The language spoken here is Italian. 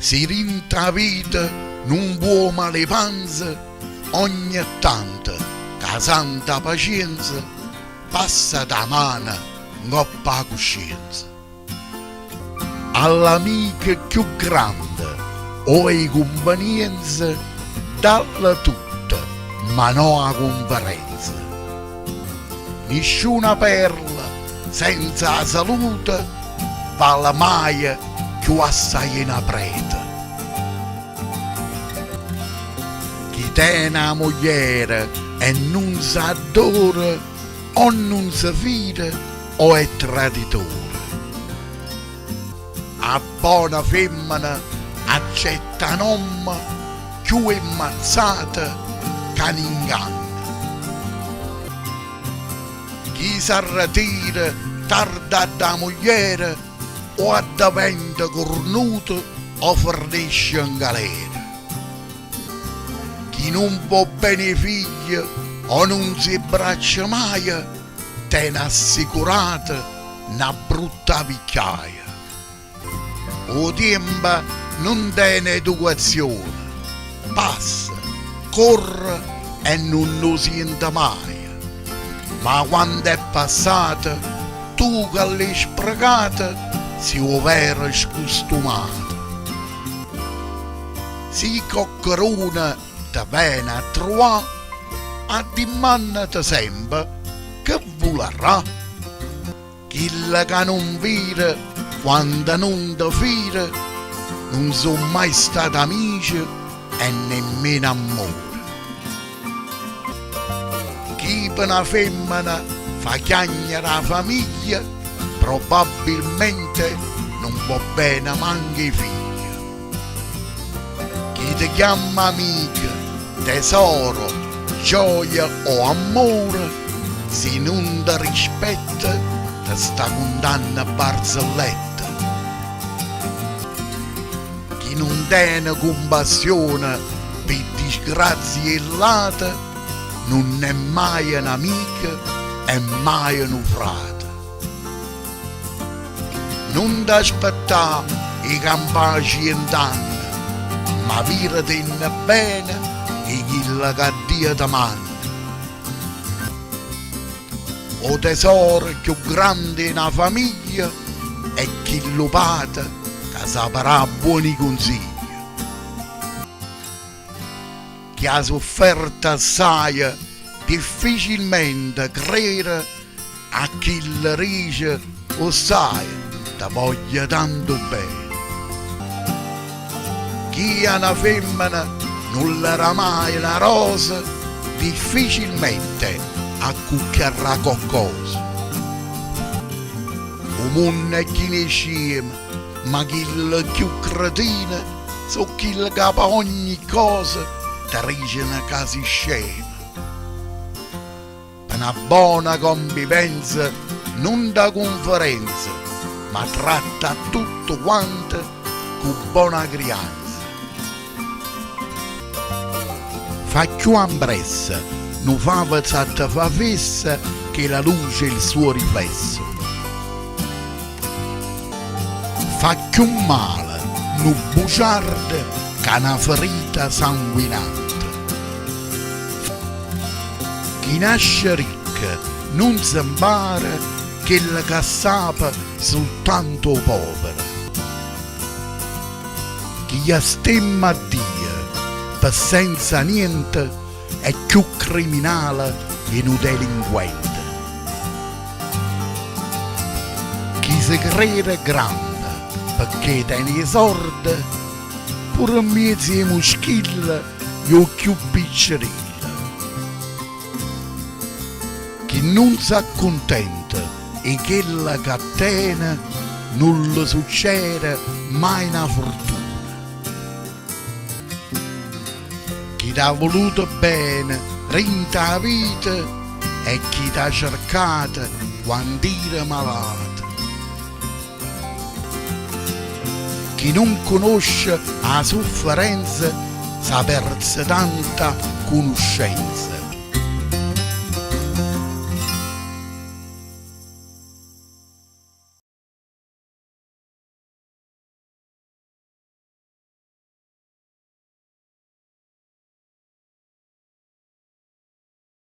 si rinta vita non può male panza, ogni tanto ca santa pazienza passa da mano ngoppa coscienza. All'amica più grande o ai convenienze dalla tutta ma no a conferenza. Nessuna perla senza salute vale mai più assai una prete. Chi tiene a moglie e non si adora o non si fida o è traditore. A buona femmina accetta nome più ammazzata che n'inganna. Chi si arretira tarda da moglie o addaventa cornuto o fornisce in galera. Chi non può bene figli o non si braccia mai, tiene assicurata una brutta vecchiaia. O tempo non tiene educazione, passa, corre e non lo sente mai. Ma quando è passata, tu che l'hai sprecata, si ovvero scostumata. Si coccheruna te viene a trovare, a dimannate sempre che volerà. Chi che non vire quando non te fire, non sono mai stati amici e nemmeno amore. Chi per una femmina fa chiagnere la famiglia, probabilmente non va bene manca i figli. Chi ti chiama amica, tesoro, gioia o amore, se non ti rispetta, ti sta condanna a barzelletta. Chi non tiene compassione per disgrazie e late, non è mai un'amica e mai un frate. Non ti aspettare i campaci in danno, ma viretene bene e chi che Dio ti manda. O tesoro più grande in una famiglia è chi lo pata che saprà buoni consigli. Chi ha sofferto assai difficilmente crede a chi le dice o sai ti voglia tanto bene. Chi ha una femmina non l'era mai una rosa, difficilmente accuccherà qualcosa. Un mondo è chi ne scema, ma chi è più cretino so chi le capa ogni cosa ti dice una casa scema. Per una buona convivenza non da conferenza, ma tratta tutto quanto con buona crianza. Fa più ambressa, non fa vezzata fa fessa che la luce è il suo riflesso. Fa più male, non bugiarda che una ferita sanguinante. Chi nasce ricca non si impara che la cassapa soltanto povera. Chi astemma a Dio per senza niente è più criminale e un delinquente. Chi si crede grande perché tiene sordi, pure in mezzo ai muschilli io più piccerilla. Chi non si accontenta e che la catena non le succede mai una fortuna. Chi t'ha voluto bene rinta la vita e chi t'ha cercata quando era malato. Chi non conosce la sofferenza sa perse tanta conoscenza.